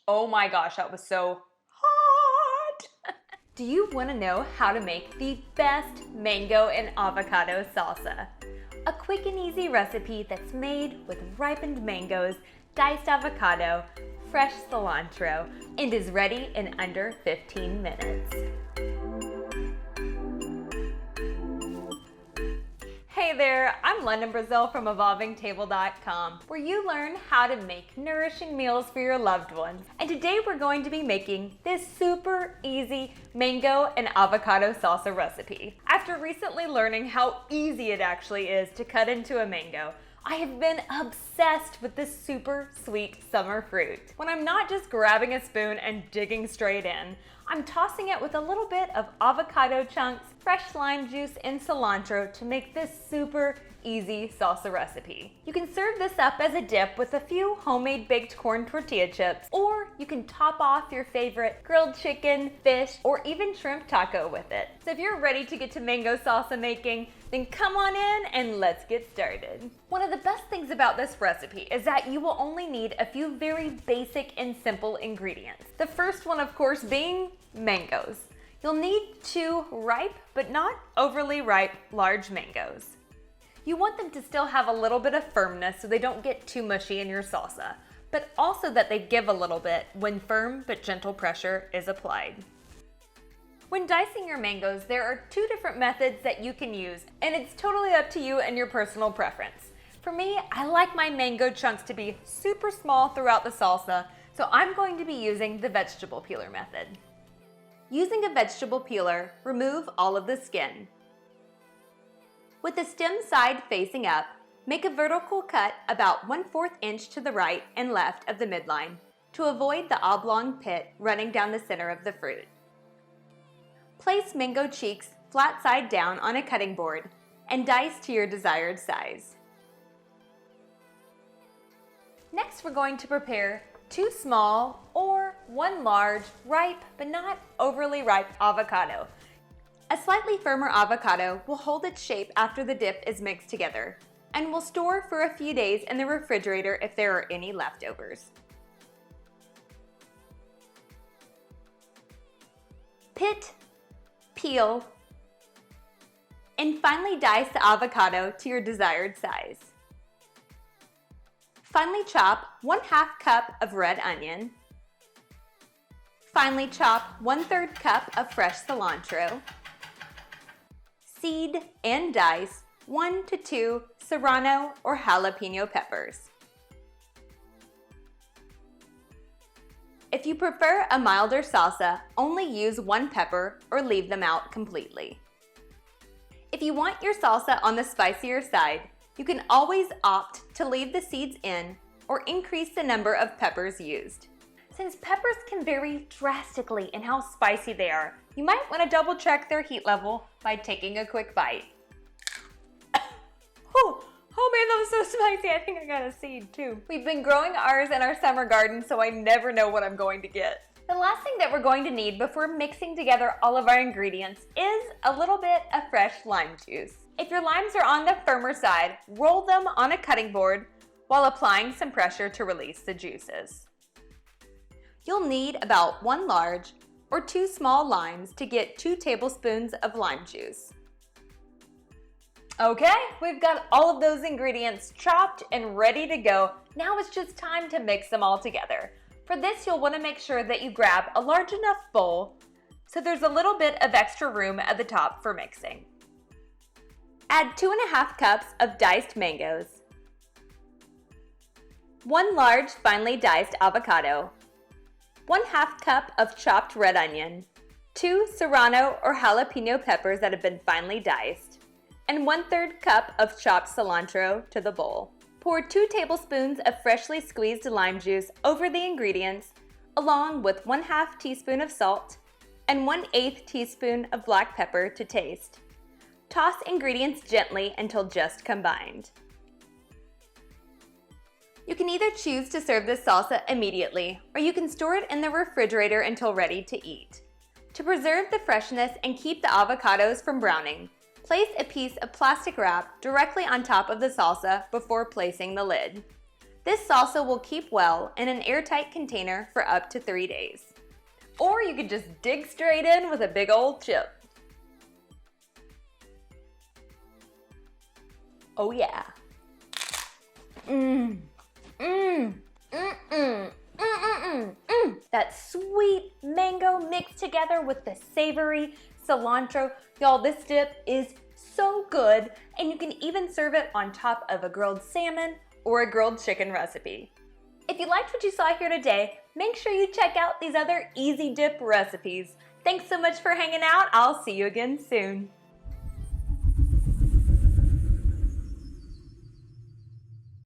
Oh my gosh, that was so hot! Do you want to know how to make the best mango and avocado salsa? A quick and easy recipe that's made with ripened mangoes, diced avocado, fresh cilantro, and is ready in under 15 minutes. Hey there, I'm London Brazil from evolvingtable.com, where you learn how to make nourishing meals for your loved ones. And today we're going to be making this super easy mango and avocado salsa recipe. After recently learning how easy it actually is to cut into a mango, I have been obsessed with this super sweet summer fruit. When I'm not just grabbing a spoon and digging straight in, I'm tossing it with a little bit of avocado chunks, fresh lime juice, and cilantro to make this super easy salsa recipe. You can serve this up as a dip with a few homemade baked corn tortilla chips, or you can top off your favorite grilled chicken, fish, or even shrimp taco with it. So if you're ready to get to mango salsa making, then come on in and let's get started. One of the best things about this recipe is that you will only need a few very basic and simple ingredients. The first one, of course, being mangoes. You'll need 2 ripe, but not overly ripe, large mangoes. You want them to still have a little bit of firmness so they don't get too mushy in your salsa, but also that they give a little bit when firm but gentle pressure is applied. When dicing your mangoes, there are 2 different methods that you can use, and it's totally up to you and your personal preference. For me, I like my mango chunks to be super small throughout the salsa, so I'm going to be using the vegetable peeler method. Using a vegetable peeler, remove all of the skin. With the stem side facing up, make a vertical cut about 1/4 inch to the right and left of the midline to avoid the oblong pit running down the center of the fruit. Place mango cheeks flat side down on a cutting board and dice to your desired size. Next, we're going to prepare 2 small or 1 large, ripe but not overly ripe avocado. A slightly firmer avocado will hold its shape after the dip is mixed together and will store for a few days in the refrigerator if there are any leftovers. Pit, peel, and finally dice the avocado to your desired size. Finally chop 1/2 cup of red onion. Finally chop 1/3 cup of fresh cilantro. Seed and dice 1 to 2 serrano or jalapeno peppers. If you prefer a milder salsa, only use 1 pepper or leave them out completely. If you want your salsa on the spicier side, you can always opt to leave the seeds in or increase the number of peppers used. Since peppers can vary drastically in how spicy they are, you might want to double check their heat level by taking a quick bite. Oh man, that was so spicy. I think I got a seed too. We've been growing ours in our summer garden, so I never know what I'm going to get. The last thing that we're going to need before mixing together all of our ingredients is a little bit of fresh lime juice. If your limes are on the firmer side, roll them on a cutting board while applying some pressure to release the juices. You'll need about 1 large or 2 small limes to get 2 tablespoons of lime juice. Okay, we've got all of those ingredients chopped and ready to go. Now it's just time to mix them all together. For this, you'll want to make sure that you grab a large enough bowl so there's a little bit of extra room at the top for mixing. Add 2.5 cups of diced mangoes, 1 large finely diced avocado, 1/2 cup of chopped red onion, 2 serrano or jalapeno peppers that have been finely diced, and 1/3 cup of chopped cilantro to the bowl. Pour 2 tablespoons of freshly squeezed lime juice over the ingredients, along with 1/2 teaspoon of salt and 1/8 teaspoon of black pepper to taste. Toss ingredients gently until just combined. You can either choose to serve this salsa immediately, or you can store it in the refrigerator until ready to eat. To preserve the freshness and keep the avocados from browning, place a piece of plastic wrap directly on top of the salsa before placing the lid. This salsa will keep well in an airtight container for up to 3 days. Or you could just dig straight in with a big old chip. Oh yeah. That sweet mango mixed together with the savory cilantro. Y'all, this dip is so good, and you can even serve it on top of a grilled salmon or a grilled chicken recipe. If you liked what you saw here today, make sure you check out these other easy dip recipes. Thanks so much for hanging out. I'll see you again soon.